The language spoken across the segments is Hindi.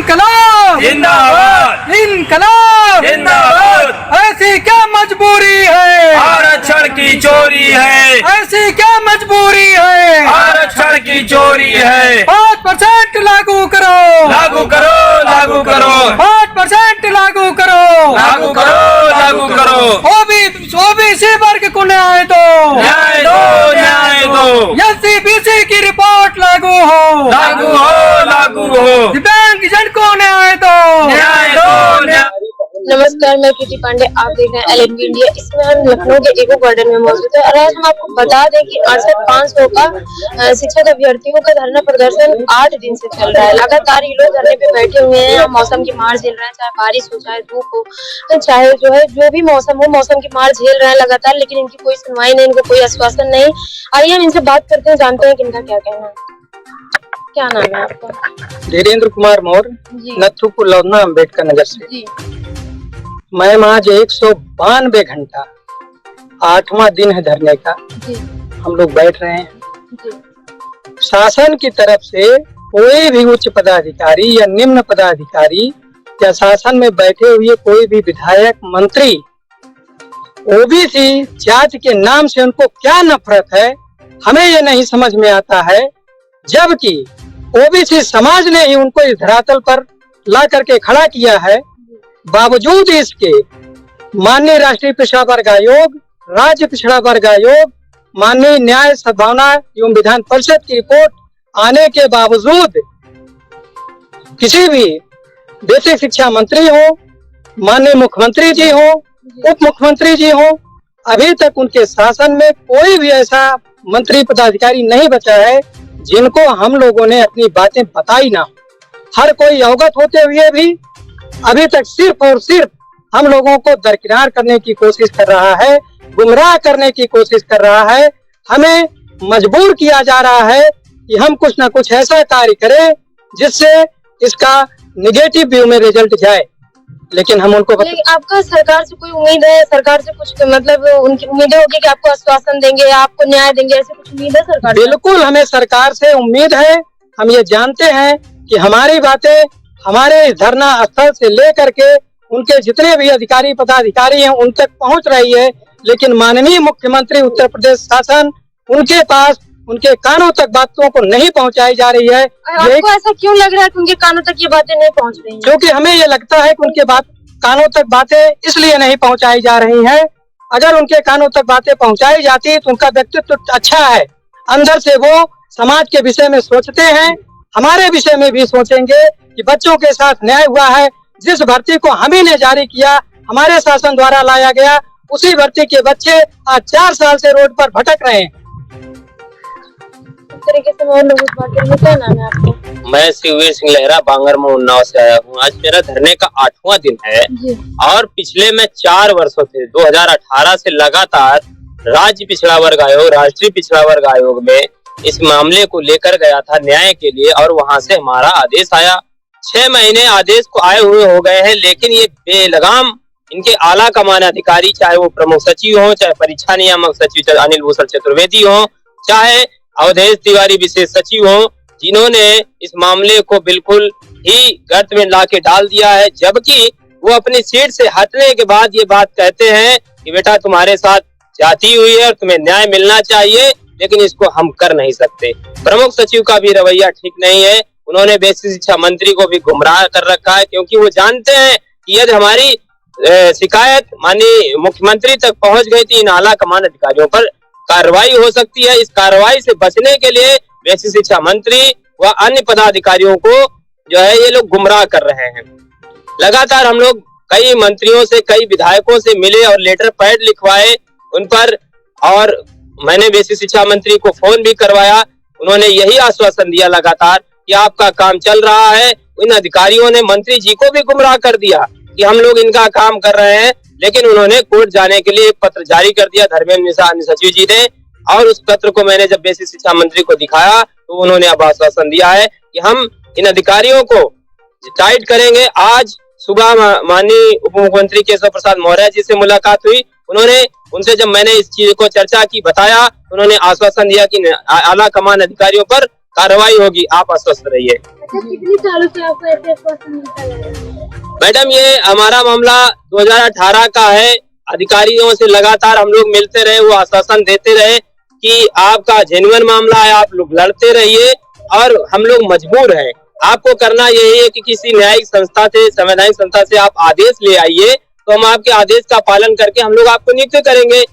इनकलाब जिंदाबाद, इनकलाब जिंदाबाद। ऐसी क्या मजबूरी है, आरक्षण की चोरी है, ऐसी क्या मजबूरी है, आरक्षण की चोरी है। 5% लागू करो, लागू करो, लागू करो, 5% लागू करो, लागू करो, लागू करो। ओबीसी वर्ग को न्याय दो, न्याय दो, न्याय दो। एससीबीसी की रिपोर्ट लागू हो, लागू हो, लागू हो। दिव्यांग जन को न्याय दो, न्याय दो, न्याय। नमस्कार, मैं प्रीति पांडे। आप देख रहे हैं LNB इंडिया। इसमें हम लखनऊ के एको गार्डन में मौजूद है और आज हम आपको बता दें कि 68,500 का शिक्षक अभ्यर्थियों का धरना प्रदर्शन 8 दिन से चल रहा है। लगातार ये लोग धरने पे बैठे हुए हैं, मौसम की मार झेल रहे हैं, चाहे बारिश हो, चाहे धूप हो, चाहे जो भी मौसम हो, मौसम की मार झेल रहे हैं लगातार, लेकिन इनकी कोई सुनवाई नहीं, इनको कोई आश्वासन नहीं। आइए हम इनसे बात करते हैं, जानते हैं कि इनका क्या कहना है। क्या नाम है आपका? धीरेन्द्र कुमार मौर्य, नथुपुर लौधना, अम्बेडकर नगर से जी। मैं आज 192 घंटा 8वां दिन है धरने का। जी। हम लोग बैठ रहे हैं। जी। शासन की तरफ से कोई भी उच्च पदाधिकारी या निम्न पदाधिकारी या शासन में बैठे हुए कोई भी विधायक, मंत्री ओबीसी जाति के नाम से उनको क्या नफरत है, हमें ये नहीं समझ में आता है। जबकि ओबीसी समाज ने ही उनको इस धरातल पर ला करके खड़ा किया है। बावजूद इसके माननीय राष्ट्रीय पिछड़ा वर्ग आयोग, राज्य पिछड़ा वर्ग आयोग, माननीय न्याय सद्भावना एवं विधान परिषद की रिपोर्ट आने के बावजूद किसी भी बेसिक शिक्षा मंत्री हो, माननीय मुख्यमंत्री जी हो, उप मुख्यमंत्री जी हो, अभी तक उनके शासन में कोई भी ऐसा मंत्री पदाधिकारी नहीं बचा है जिनको हम लोगों ने अपनी बातें बताई ना। हर कोई अवगत होते हुए भी अभी तक सिर्फ और सिर्फ हम लोगों को दरकिनार करने की कोशिश कर रहा है, गुमराह करने की कोशिश कर रहा है। हमें मजबूर किया जा रहा है कि हम कुछ ना कुछ ऐसा कार्य करें जिससे इसका निगेटिव व्यू में रिजल्ट जाए, लेकिन हम उनको आपका सरकार से कोई उम्मीद है? सरकार से कुछ मतलब उनकी उम्मीदें होगी कि आपको आश्वासन देंगे, आपको न्याय देंगे, ऐसे कुछ उम्मीद है सरकार से? बिल्कुल हमें सरकार से उम्मीद है। हम ये जानते हैं कि हमारी बातें हमारे इस धरना स्थल से लेकर के उनके जितने भी अधिकारी पदाधिकारी हैं उन तक पहुंच रही है, लेकिन माननीय मुख्यमंत्री उत्तर प्रदेश शासन उनके पास, उनके कानों तक बातों को नहीं पहुंचाई जा रही है। आपको ऐसा क्यों लग रहा है कि उनके कानों तक ये बातें नहीं पहुंच रही हैं? क्योंकि हमें ये लगता है कि उनके कानों तक बातें इसलिए नहीं पहुंचाई जा रही हैं। अगर उनके कानों तक बातें पहुंचाई जाती तो उनका व्यक्तित्व अच्छा है, अंदर से वो समाज के विषय में सोचते हैं, हमारे विषय में भी सोचेंगे कि बच्चों के साथ न्याय हुआ है। जिस भर्ती को हम ही ने जारी किया, हमारे शासन द्वारा लाया गया, उसी भर्ती के बच्चे आज 4 साल से रोड पर भटक रहे हैं। इस तरीके से और लोग बात करेंगे। क्या नाम है आपका? मैं शिववीर सिंह लहरा बांगर में उन्नाव से आया हूँ। आज मेरा धरने का 8वां दिन है और पिछले में 4 वर्षों से 2018 से लगातार राज्य पिछड़ा वर्ग आयोग, राष्ट्रीय पिछड़ा वर्ग आयोग में इस मामले को लेकर गया था न्याय के लिए और वहां से हमारा आदेश आया। 6 महीने आदेश को आए हुए हो गए हैं, लेकिन ये बेलगाम इनके आला कमान अधिकारी, चाहे वो प्रमुख सचिव हो, चाहे परीक्षा नियामक सचिव अनिल भूषण चतुर्वेदी हो, चाहे अवधेश तिवारी विशेष सचिव हो, जिन्होंने इस मामले को बिल्कुल ही गर्त में लाके डाल दिया है। जबकि वो अपनी सीट से हटने के बाद ये बात कहते हैं कि बेटा तुम्हारे साथ जाती हुई है और तुम्हें न्याय मिलना चाहिए, लेकिन इसको हम कर नहीं सकते। प्रमुख सचिव का भी रवैया ठीक नहीं है। उन्होंने बेसिक शिक्षा मंत्री को भी गुमराह कर रखा है, क्योंकि वो जानते हैं कि यदि हमारी शिकायत माननीय मुख्यमंत्री तक पहुंच गई थी, इन आला कमान अधिकारियों पर कार्रवाई हो सकती है। इस कार्रवाई से बचने के लिए बेसिक शिक्षा मंत्री व अन्य पदाधिकारियों को जो है ये लोग गुमराह कर रहे हैं। लगातार हम लोग कई मंत्रियों से, कई विधायकों से मिले और लेटर पैड लिखवाए उन पर, और मैंने बेसिक शिक्षा मंत्री को फोन भी करवाया। उन्होंने यही आश्वासन दिया लगातार कि आपका काम चल रहा है। इन अधिकारियों ने मंत्री जी को भी गुमराह कर दिया कि हम लोग इनका काम कर रहे हैं, लेकिन उन्होंने कोर्ट जाने के लिए एक पत्र जारी कर दिया धर्मेंद्र सचिव जी ने, और उस पत्र को मैंने जब बेसिक शिक्षा मंत्री को दिखाया तो उन्होंने अब आश्वासन दिया है कि हम इन अधिकारियों को टाइट करेंगे। आज सुबह माननीय उप मुख्यमंत्री केशव प्रसाद मौर्य जी से मुलाकात हुई। उनसे जब मैंने इस चीज को चर्चा की, बताया, उन्होंने आश्वासन दिया कि आला कमान अधिकारियों पर कार्रवाई होगी। आप आश्वस्त रहिए। अच्छा, कितनी सालों से आपको ऐसे आश्वासन मिलता है? मैडम, ये हमारा मामला 2018 का है। अधिकारियों से लगातार हम लोग मिलते रहे, वो आश्वासन देते रहे कि आपका जेन्युइन मामला है, आप लोग लड़ते रहिए और हम लोग मजबूर हैं। आपको करना यही है कि किसी न्यायिक संस्था से, संवैधानिक संस्था से आप आदेश ले आइए, तो हम आपके आदेश का पालन करके हम लोग आपको नियुक्त करेंगे।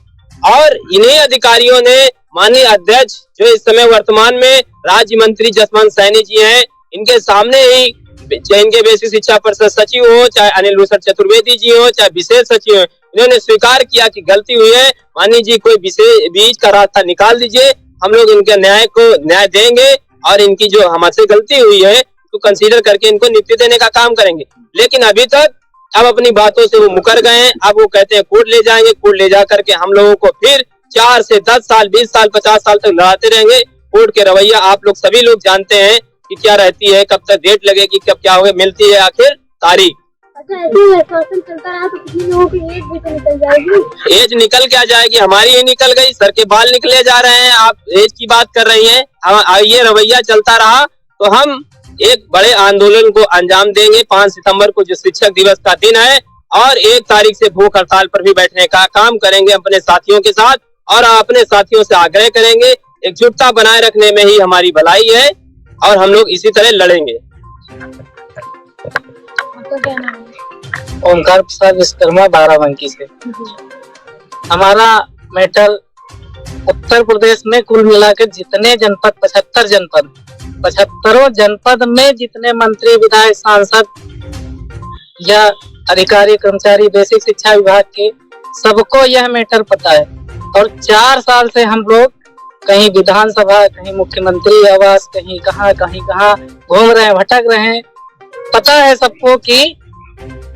और इन्हीं अधिकारियों ने माननीय अध्यक्ष जो इस समय वर्तमान में राज्य मंत्री जसवंत सैनी जी हैं, इनके सामने ही इनके बेसिक शिक्षा परिषद सचिव हो, चाहे अनिल भूषण चतुर्वेदी जी हो, चाहे विशेष सचिव हो, इन्होंने स्वीकार किया कि गलती हुई है। माननीय जी कोई बीच का रास्ता निकाल दीजिए, हम लोग इनके न्याय को न्याय देंगे और इनकी जो हमसे गलती हुई है तो कंसीडर करके इनको नियुक्ति देने का काम करेंगे। लेकिन अभी तक अब अपनी बातों से वो मुकर गए हैं। अब वो कहते हैं कोर्ट ले जाएंगे, कोर्ट ले जा करके हम लोगों को फिर 4 से 10 साल, 20 साल, 50 साल तक लड़ाते रहेंगे। कोर्ट के रवैया आप लोग सभी लोग जानते हैं कि क्या रहती है, कब तक डेट लगेगी, कब क्या होगा, मिलती है आखिर तारीख। अच्छा, ऐसे आश्वासन चलता रहा तो कितने लोगों की एज भी तो निकल जाएगी। एज निकल क्या जाएगी, हमारी ही निकल गई, सर के बाल निकले जा रहे हैं, आप एज की बात कर रही हैं। ये रवैया चलता रहा तो हम एक बड़े आंदोलन को अंजाम देंगे। 5 सितंबर को जो शिक्षक दिवस का दिन है और 1 तारीख से भूख हड़ताल पर भी बैठने का काम करेंगे अपने साथियों के साथ, और अपने साथियों से आग्रह करेंगे एकजुटता बनाए रखने में ही हमारी भलाई है और हम लोग इसी तरह लड़ेंगे। आपका क्या नाम है? ओमकार प्रसाद विश्वकर्मा, बाराबंकी से। हमारा मेटल उत्तर प्रदेश में कुल मिलाकर जितने जनपद, 75 जनपद में जितने मंत्री, विधायक, सांसद या अधिकारी, कर्मचारी बेसिक शिक्षा विभाग के, सबको यह मैटर पता है। और 4 साल से हम लोग कहीं विधानसभा, कहीं मुख्यमंत्री आवास, कहीं कहाँ घूम रहे हैं, भटक रहे हैं। पता है सबको कि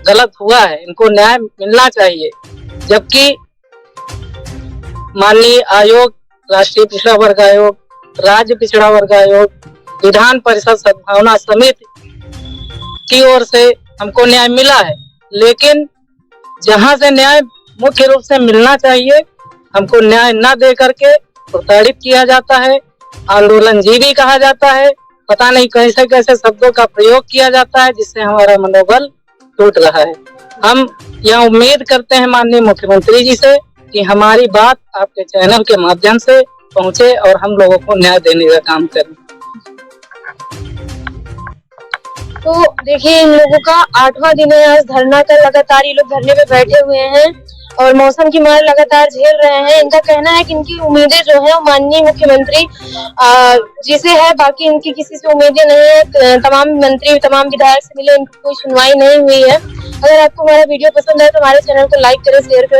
गलत हुआ है, इनको न्याय मिलना चाहिए। जबकि माननीय आयोग, राष्ट्रीय पिछड़ा वर्ग आयोग, राज्य पिछड़ा वर्ग आयोग, विधान परिषद सद्भावना समिति की ओर से हमको न्याय मिला है, लेकिन जहां से न्याय मुख्य रूप से मिलना चाहिए, हमको न्याय न दे करके प्रताड़ित किया जाता है, आंदोलन जीवी कहा जाता है, पता नहीं कैसे कैसे शब्दों का प्रयोग किया जाता है, जिससे हमारा मनोबल टूट रहा है। हम यह उम्मीद करते हैं माननीय मुख्यमंत्री जी से कि हमारी बात आपके चैनल के माध्यम से पहुंचे और हम लोगों को न्याय देने का काम करें। तो देखिए, इन लोगों का 8वां दिन है आज धरना का। लगातार ये लोग धरने पे बैठे हुए हैं और मौसम की मार लगातार झेल रहे हैं। इनका कहना है कि इनकी उम्मीदें जो है वो माननीय मुख्यमंत्री जी से है, बाकी इनकी किसी से उम्मीदें नहीं है। तमाम मंत्री, तमाम विधायक से मिले, इनकी कोई सुनवाई नहीं हुई है। अगर आपको हमारा वीडियो पसंद है तो हमारे चैनल को लाइक करें, शेयर करें,